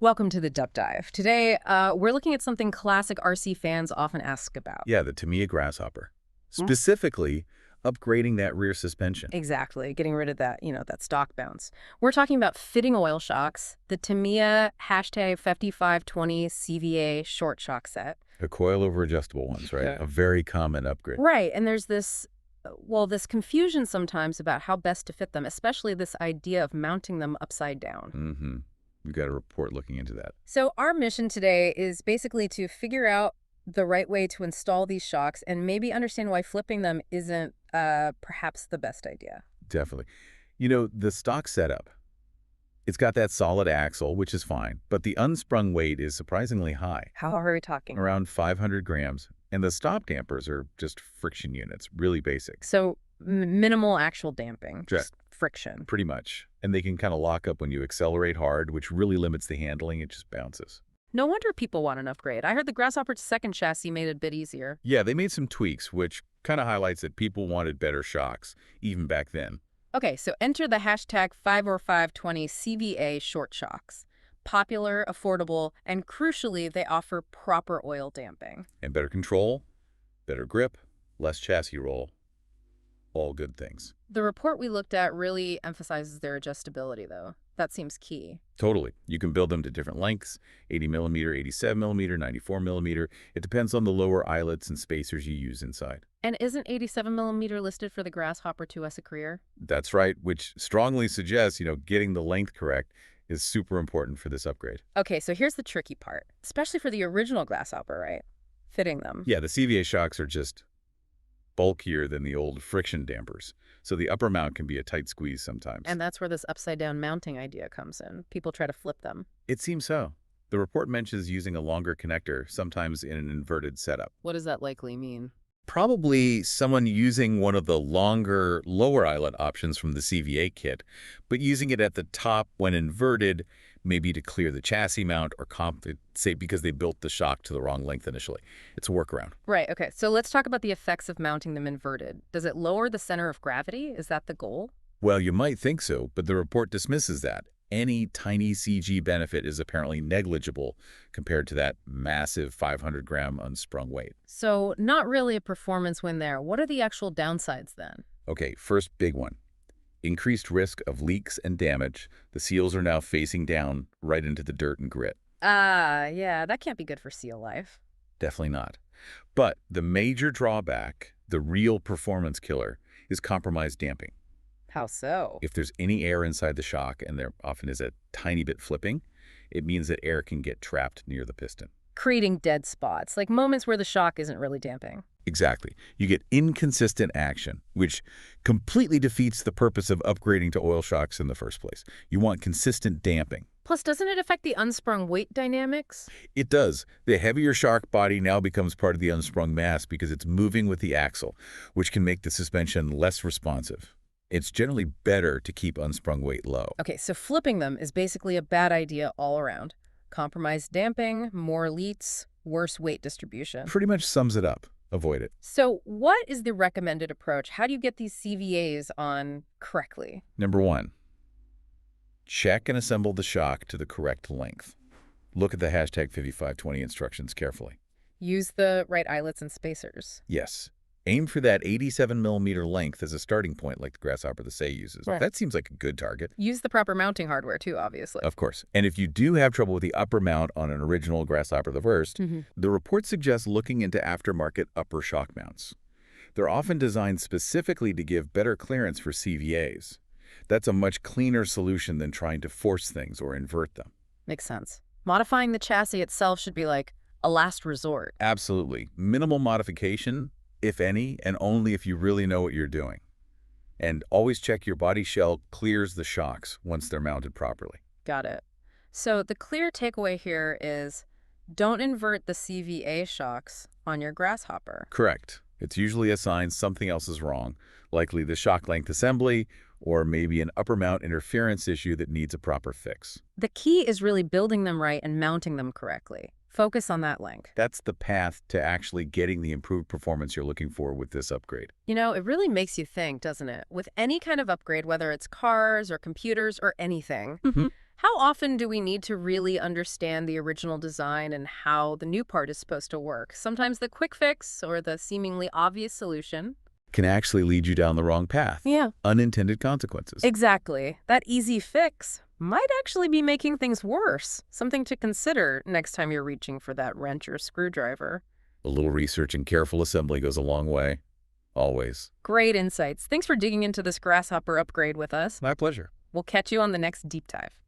Welcome to the Dup Dive. Today, we're looking at something classic RC fans often ask about. Yeah, the Tamiya Grasshopper. Hmm? Specifically, upgrading that rear suspension. Exactly, getting rid of that, that stock bounce. We're talking about fitting oil shocks, the Tamiya #5520 CVA short shock set. The coil-over adjustable ones, right? Yeah. A very common upgrade. Right, and there's this confusion sometimes about how best to fit them, especially this idea of mounting them upside down. Mm-hmm. We've got a report looking into that. So our mission today is basically to figure out the right way to install these shocks and maybe understand why flipping them isn't perhaps the best idea. Definitely. You know, the stock setup, it's got that solid axle, which is fine, but the unsprung weight is surprisingly high, How are we talking? around 500 grams, and the stop dampers are just friction units, really basic. So minimal actual damping, just friction. Pretty much. And they can kind of lock up when you accelerate hard, which really limits the handling. It just bounces. No wonder people want an upgrade. I heard the Grasshopper's second chassis made it a bit easier. Yeah, they made some tweaks, which kind of highlights that people wanted better shocks, even back then. Okay, so enter the #50520 CVA short shocks. Popular, affordable, and crucially, they offer proper oil damping. And better control, better grip, less chassis roll. All good things. The report we looked at really emphasizes their adjustability, though. That seems key. Totally. You can build them to different lengths, 80 millimeter, 87 millimeter, 94 millimeter. It depends on the lower eyelets and spacers you use inside. And isn't 87 millimeter listed for the Grasshopper 2S a career? That's right, which strongly suggests, getting the length correct is super important for this upgrade. Okay, so here's the tricky part, especially for the original Grasshopper, right? Fitting them. Yeah, the CVA shocks are just bulkier than the old friction dampers, so the upper mount can be a tight squeeze sometimes. And that's where this upside-down mounting idea comes in. People try to flip them. It seems so. The report mentions using a longer connector, sometimes in an inverted setup. What does that likely mean? Probably someone using one of the longer, lower eyelet options from the CVA kit, but using it at the top when inverted, maybe to clear the chassis mount or compensate because they built the shock to the wrong length initially. It's a workaround. Right, okay. So let's talk about the effects of mounting them inverted. Does it lower the center of gravity? Is that the goal? Well, you might think so, but the report dismisses that. Any tiny CG benefit is apparently negligible compared to that massive 500-gram unsprung weight. So not really a performance win there. What are the actual downsides then? Okay, first big one. Increased risk of leaks and damage. The seals are now facing down right into the dirt and grit. Yeah, that can't be good for seal life. Definitely not. But the major drawback, the real performance killer, is compromised damping. How so? If there's any air inside the shock, and there often is a tiny bit flipping, it means that air can get trapped near the piston. Creating dead spots, like moments where the shock isn't really damping. Exactly. You get inconsistent action, which completely defeats the purpose of upgrading to oil shocks in the first place. You want consistent damping. Plus, doesn't it affect the unsprung weight dynamics? It does. The heavier shock body now becomes part of the unsprung mass because it's moving with the axle, which can make the suspension less responsive. It's generally better to keep unsprung weight low. Okay, so flipping them is basically a bad idea all around. Compromised damping, more leaks, worse weight distribution. Pretty much sums it up. Avoid it. So what is the recommended approach? How do you get these CVAs on correctly? Number one, check and assemble the shock to the correct length. Look at the #5520 instructions carefully. Use the right eyelets and spacers. Yes. Aim for that 87 millimeter length as a starting point like the Grasshopper the Say uses. Right. That seems like a good target. Use the proper mounting hardware too, obviously. Of course. And if you do have trouble with the upper mount on an original Grasshopper the First, the report suggests looking into aftermarket upper shock mounts. They're often designed specifically to give better clearance for CVAs. That's a much cleaner solution than trying to force things or invert them. Makes sense. Modifying the chassis itself should be like a last resort. Absolutely. Minimal modification, if any, and only if you really know what you're doing. And always check your body shell clears the shocks once they're mounted properly. Got it. So the clear takeaway here is don't invert the CVA shocks on your Grasshopper. Correct. It's usually a sign something else is wrong, likely the shock length assembly or maybe an upper mount interference issue that needs a proper fix. The key is really building them right and mounting them correctly. Focus on that link. That's the path to actually getting the improved performance you're looking for with this upgrade. You know, it really makes you think, doesn't it? With any kind of upgrade, whether it's cars or computers or anything, How often do we need to really understand the original design and how the new part is supposed to work? Sometimes the quick fix or the seemingly obvious solution. Can actually lead you down the wrong path. Yeah. Unintended consequences. Exactly. That easy fix might actually be making things worse. Something to consider next time you're reaching for that wrench or screwdriver. A little research and careful assembly goes a long way. Always. Great insights. Thanks for digging into this grasshopper upgrade with us. My pleasure. We'll catch you on the next deep dive.